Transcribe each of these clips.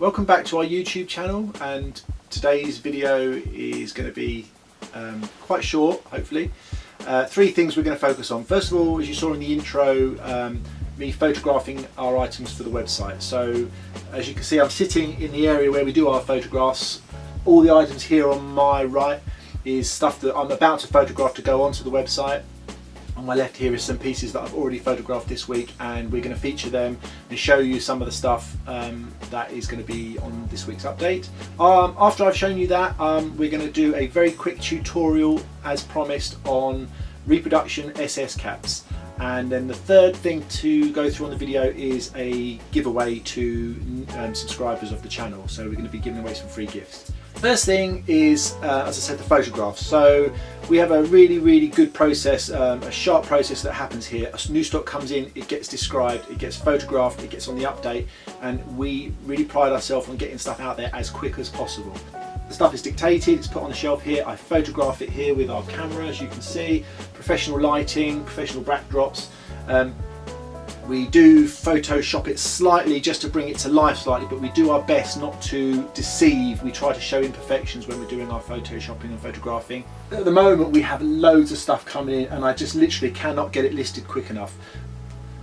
Welcome back to our YouTube channel, and today's video is going to be quite short, hopefully. Three things we're going to focus on. First of all, as you saw in the intro, me photographing our items for the website. So as you can see, I'm sitting in the area where we do our photographs. All the items here on my right is stuff that I'm about to photograph to go onto the website. On my left here is some pieces that I've already photographed this week, and we're going to feature them and show you some of the stuff that is going to be on this week's update. After I've shown you that, we're going to do a very quick tutorial, as promised, on reproduction SS caps. And then the third thing to go through on the video is a giveaway to subscribers of the channel. So we're going to be giving away some free gifts. First thing is, as I said, the photographs. So we have a really good process, a sharp process that happens here. A new stock comes in, it gets described, it gets photographed, it gets on the update, and we really pride ourselves on getting stuff out there as quick as possible. The stuff is dictated, it's put on the shelf here, I photograph it here with our camera, as you can see, professional lighting, professional backdrops. We do Photoshop it slightly just to bring it to life slightly, but we do our best not to deceive. We try to show imperfections when we're doing our photoshopping and photographing. At the moment we have loads of stuff coming in, and I just literally cannot get it listed quick enough.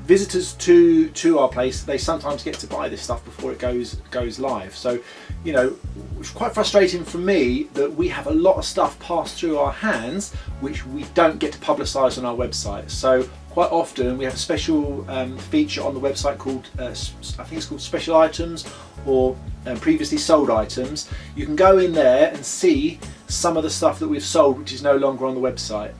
Visitors to our place, they sometimes get to buy this stuff before it goes live. So, you know, it's quite frustrating for me that we have a lot of stuff pass through our hands which we don't get to publicise on our website. So quite often we have a special feature on the website called, I think it's called special items, or previously sold items. You can go in there and see some of the stuff that we've sold which is no longer on the website.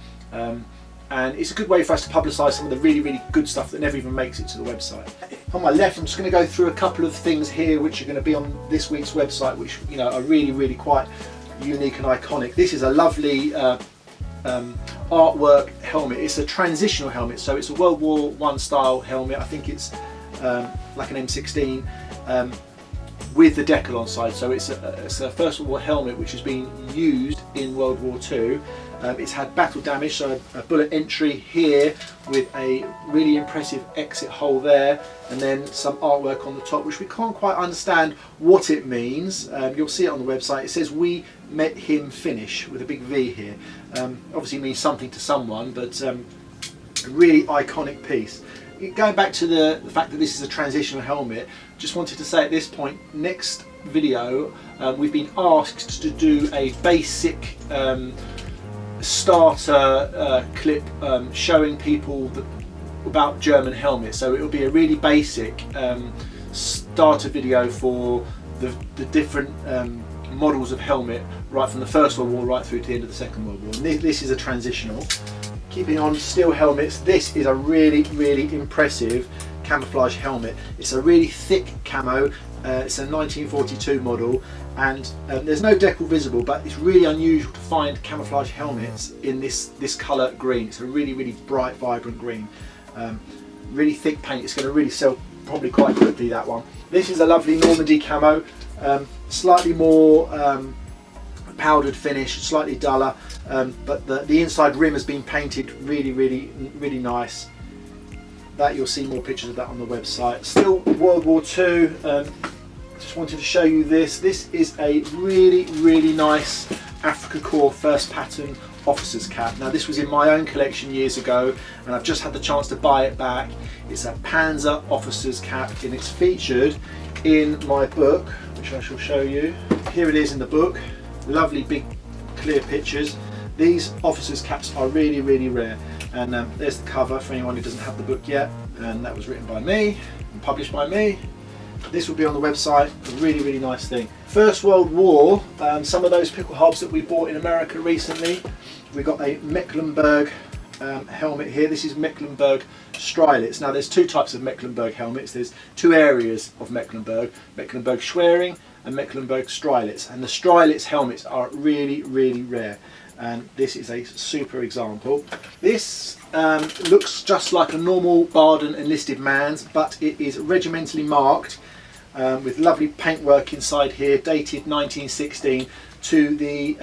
And it's a good way for us to publicise some of the really good stuff that never even makes it to the website. On my left, I'm just going to go through a couple of things here which are going to be on this week's website, which, you know, are really quite unique and iconic. This is a lovely artwork helmet. It's a transitional helmet, so it's a World War I style helmet. I think it's like an M16 with the decal on side. So it's a First World War helmet which has been used in World War II. It's had battle damage, so a bullet entry here with a really impressive exit hole there, and then some artwork on the top which we can't quite understand what it means. You'll see it on the website. It says "We met him finish" with a big V here. Obviously it means something to someone, but a really iconic piece. Going back to the fact that this is a transitional helmet, just wanted to say at this point, next video we've been asked to do a basic starter clip showing people about German helmets. So it will be a really basic starter video for the different models of helmet, right from the First World War right through to the end of the Second World War. And this is a transitional. Keeping on steel helmets, this is a really impressive camouflage helmet. It's a really thick camo. It's a 1942 model, and there's no decal visible, but it's really unusual to find camouflage helmets in this colour green. It's a really bright, vibrant green. Really thick paint. It's going to really sell probably quite quickly, that one. This is a lovely Normandy camo, slightly more powdered finish, slightly duller, but the inside rim has been painted really nice. That you'll see more pictures of that on the website. Still World War II. Just wanted to show you this. This is a really nice Africa Corps first pattern officer's cap. Now this was in my own collection years ago, and I've just had the chance to buy it back. It's a Panzer officer's cap, and it's featured in my book, which I shall show you. Here it is in the book. Lovely big clear pictures. These officers' caps are really rare, and there's the cover for anyone who doesn't have the book yet, and that was written by me and published by me. This will be on the website. A really nice thing. First World War, some of those pickle hobs that we bought in America recently. We got a Mecklenburg helmet here. This is Mecklenburg Strelitz. Now there's two types of Mecklenburg helmets. There's two areas of Mecklenburg Schwerin and Mecklenburg Strelitz, and the Strelitz helmets are really rare, and this is a super example. This looks just like a normal Baden enlisted man's, but it is regimentally marked with lovely paintwork inside here, dated 1916 to the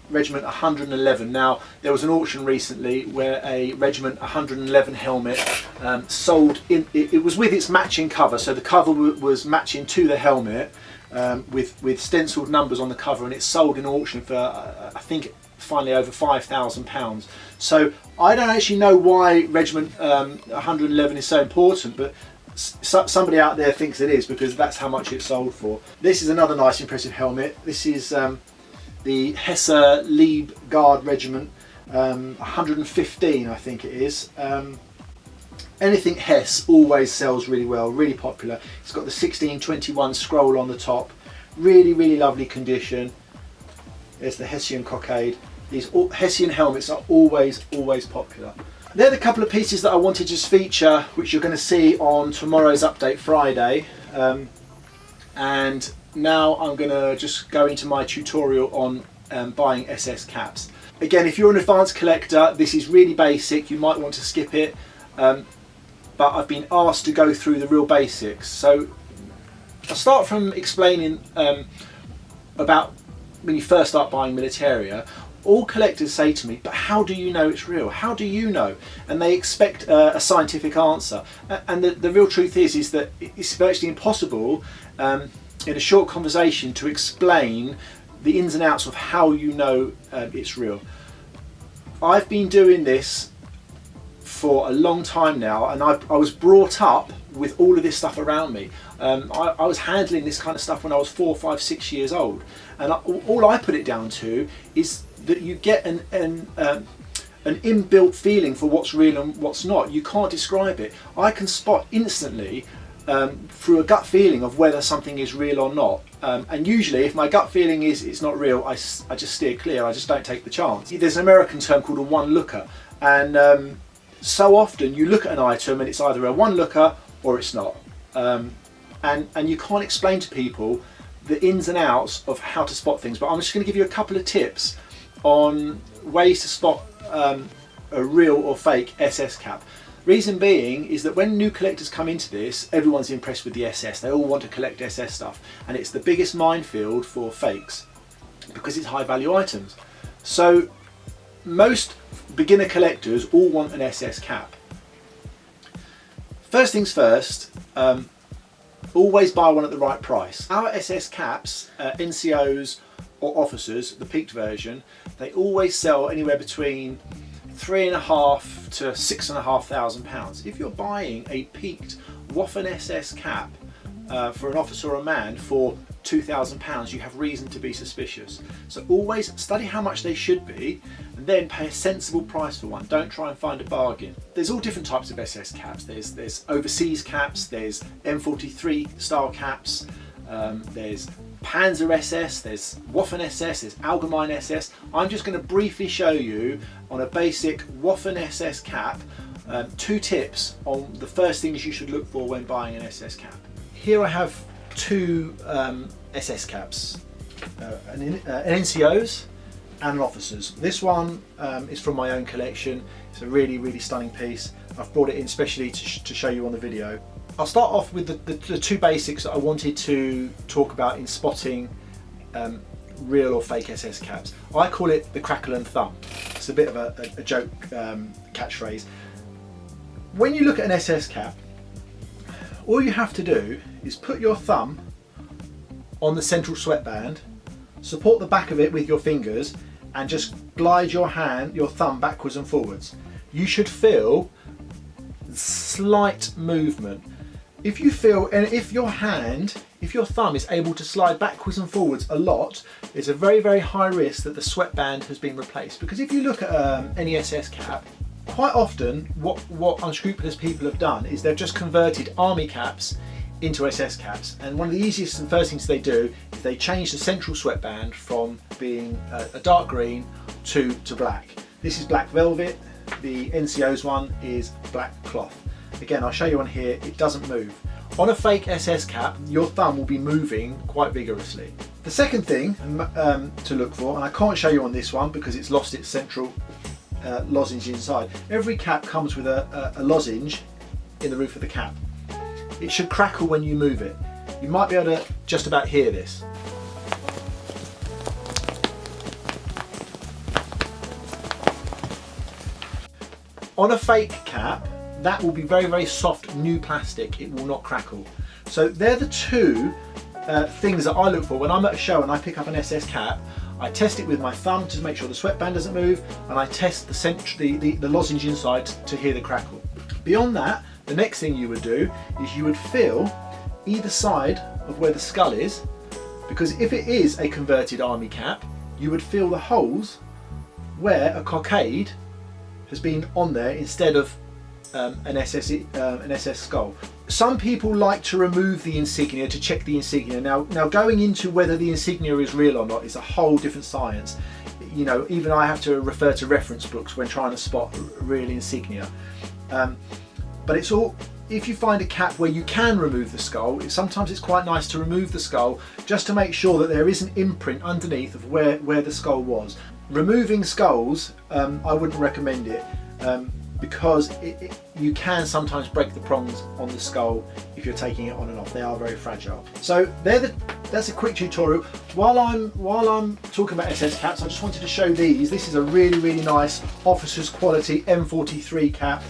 Regiment 111. Now there was an auction recently where a Regiment 111 helmet sold in, it was with its matching cover, so the cover was matching to the helmet, with stenciled numbers on the cover, and it's sold in auction for I think finally over £5,000. So I don't actually know why Regiment 111 is so important, but somebody out there thinks it is, because that's how much it's sold for. This is another nice impressive helmet. This is the Hesse Lieb Guard Regiment 115, I think it is. Anything Hesse always sells really well, really popular. It's got the 1621 scroll on the top, really lovely condition. There's the Hessian cockade. These Hessian helmets are always popular. They're the couple of pieces that I wanted to just feature, which you're going to see on tomorrow's Update Friday. And now I'm going to just go into my tutorial on buying SS caps. Again, if you're an advanced collector, this is really basic. You might want to skip it, but I've been asked to go through the real basics. So I'll start from explaining about when you first start buying Militaria. All collectors say to me, but how do you know it's real? How do you know? And they expect a scientific answer. And the real truth is that it's virtually impossible in a short conversation to explain the ins and outs of how you know it's real. I've been doing this for a long time now, and I was brought up with all of this stuff around me. I was handling this kind of stuff when I was 4, 5, 6 years old, and all I put it down to is that you get an inbuilt feeling for what's real and what's not. You can't describe it. I can spot instantly through a gut feeling of whether something is real or not. And usually if my gut feeling is it's not real, I just steer clear. I just don't take the chance. There's an American term called a one-looker, and so often you look at an item and it's either a one-looker or it's not. And you can't explain to people the ins and outs of how to spot things, but I'm just going to give you a couple of tips on ways to spot a real or fake SS cap. Reason being is that when new collectors come into this, everyone's impressed with the SS. They all want to collect SS stuff, and it's the biggest minefield for fakes because it's high value items. So most beginner collectors all want an SS cap. First things first, always buy one at the right price. Our SS caps, NCOs or officers, the peaked version, they always sell anywhere between £3,500 to £6,500. If you're buying a peaked Waffen SS cap for an officer or a man for £2,000, you have reason to be suspicious. So always study how much they should be and then pay a sensible price for one. Don't try and find a bargain. There's all different types of SS caps. There's overseas caps, there's M43 style caps, there's Panzer SS, there's Waffen SS, there's Allgemeine SS. I'm just going to briefly show you on a basic Waffen SS cap 2 tips on the first things you should look for when buying an SS cap. Here I have 2 SS caps, an NCO's and an officer's. This one is from my own collection. It's a really stunning piece. I've brought it in specially to show you on the video. I'll start off with the 2 basics that I wanted to talk about in spotting real or fake SS caps. I call it the crackle and thumb. It's a bit of a joke catchphrase. When you look at an SS cap, all you have to do is put your thumb on the central sweatband, support the back of it with your fingers, and just glide your thumb backwards and forwards. You should feel slight movement. If you feel, and if your thumb is able to slide backwards and forwards a lot, it's a very high risk that the sweatband has been replaced. Because if you look at any SS cap, quite often what unscrupulous people have done is they've just converted army caps into SS caps, and one of the easiest and first things they do is they change the central sweatband from being a dark green to black. This is black velvet, the NCO's one is black cloth. Again, I'll show you on here, it doesn't move. On a fake SS cap, your thumb will be moving quite vigorously. The second thing to look for, and I can't show you on this one because it's lost its central lozenge inside. Every cap comes with a lozenge in the roof of the cap. It should crackle when you move it. You might be able to just about hear this. On a fake cap, that will be very soft new plastic. It will not crackle. So they're the 2 things that I look for when I'm at a show and I pick up an SS cap. I test it with my thumb to make sure the sweatband doesn't move, and I test the lozenge inside to hear the crackle. Beyond that, the next thing you would do is you would feel either side of where the skull is, because if it is a converted army cap, you would feel the holes where a cockade has been on there instead of an SS skull. Some people like to remove the insignia to check the insignia. Now going into whether the insignia is real or not is a whole different science. You know, even I have to refer to reference books when trying to spot real insignia. But it's all, if you find a cap where you can remove the skull, sometimes it's quite nice to remove the skull just to make sure that there is an imprint underneath of where the skull was. Removing skulls, I wouldn't recommend it. Because you can sometimes break the prongs on the skull if you're taking it on and off. They are very fragile. So that's a quick tutorial. While I'm talking about SS caps, I just wanted to show these. This is a really nice officer's quality M43 cap,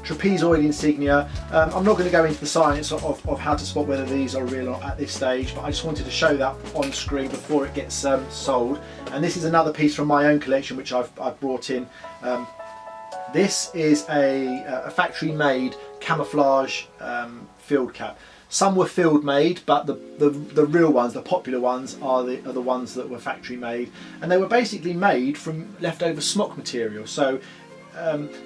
trapezoid insignia. I'm not going to go into the science of how to spot whether these are real or not at this stage, but I just wanted to show that on screen before it gets sold. And this is another piece from my own collection which I've brought in. This is a factory-made camouflage field cap. Some were field-made, but the real ones, the popular ones, are the ones that were factory-made, and they were basically made from leftover smock material. So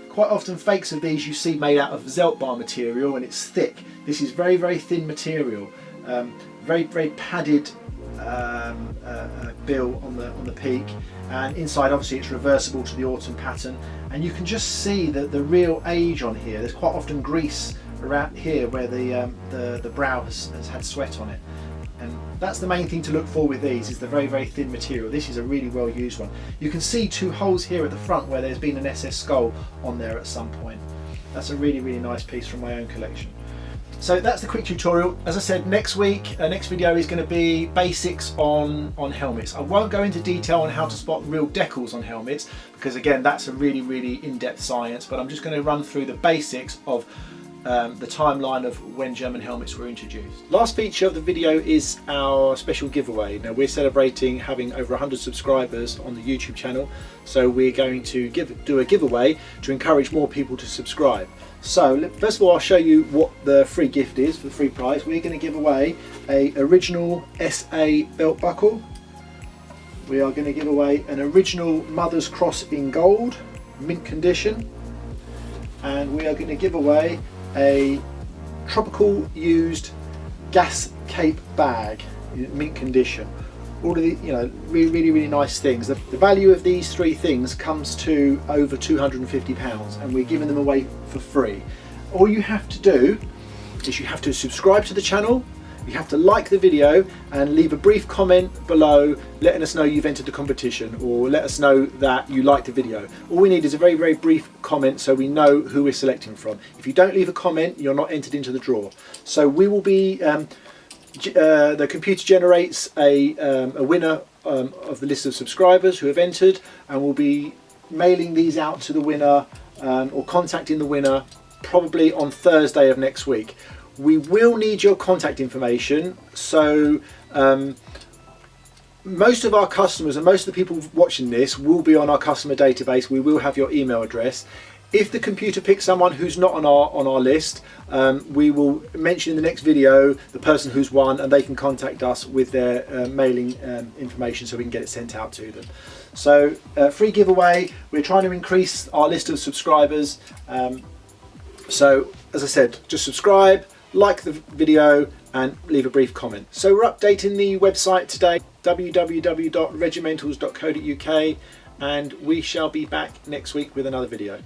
quite often fakes of these you see made out of Zeltbar material, and it's thick. This is very thin material, very padded bill on the peak, and inside obviously it's reversible to the autumn pattern, and you can just see the real age on here. There's quite often grease around here where the brow has had sweat on it, and that's the main thing to look for with these, is the very thin material. This is a really well used one. You can see two holes here at the front where there's been an SS skull on there at some point. That's a really nice piece from my own collection. So that's the quick tutorial. As I said, next week, next video is going to be basics on helmets. I won't go into detail on how to spot real decals on helmets, because again, that's a really in-depth science, but I'm just going to run through the basics of the timeline of when German helmets were introduced. Last feature of the video is our special giveaway. Now we're celebrating having over 100 subscribers on the YouTube channel, so we're going to do a giveaway to encourage more people to subscribe. So first of all, I'll show you what the free gift is for the free prize. We're going to give away a original SA belt buckle. We are going to give away an original Mother's Cross in gold, mint condition, and we are going to give away a tropical used gas cape bag, mint condition. All of the, you know, really nice things. The value of these three things comes to over £250, and we're giving them away for free. All you have to do is you have to subscribe to the channel, you have to like the video and leave a brief comment below letting us know you've entered the competition, or let us know that you liked the video. All we need is a very brief comment so we know who we're selecting from. If you don't leave a comment, you're not entered into the draw. So we will be the computer generates a winner of the list of subscribers who have entered, and we'll be mailing these out to the winner or contacting the winner probably on Thursday of next week. We will need your contact information, so most of our customers and most of the people watching this will be on our customer database. We will have your email address. If the computer picks someone who's not on our list, we will mention in the next video the person who's won, and they can contact us with their mailing information so we can get it sent out to them. So free giveaway. We're trying to increase our list of subscribers. So as I said, just subscribe, like the video and leave a brief comment. So we're updating the website today, www.regimentals.co.uk, and we shall be back next week with another video.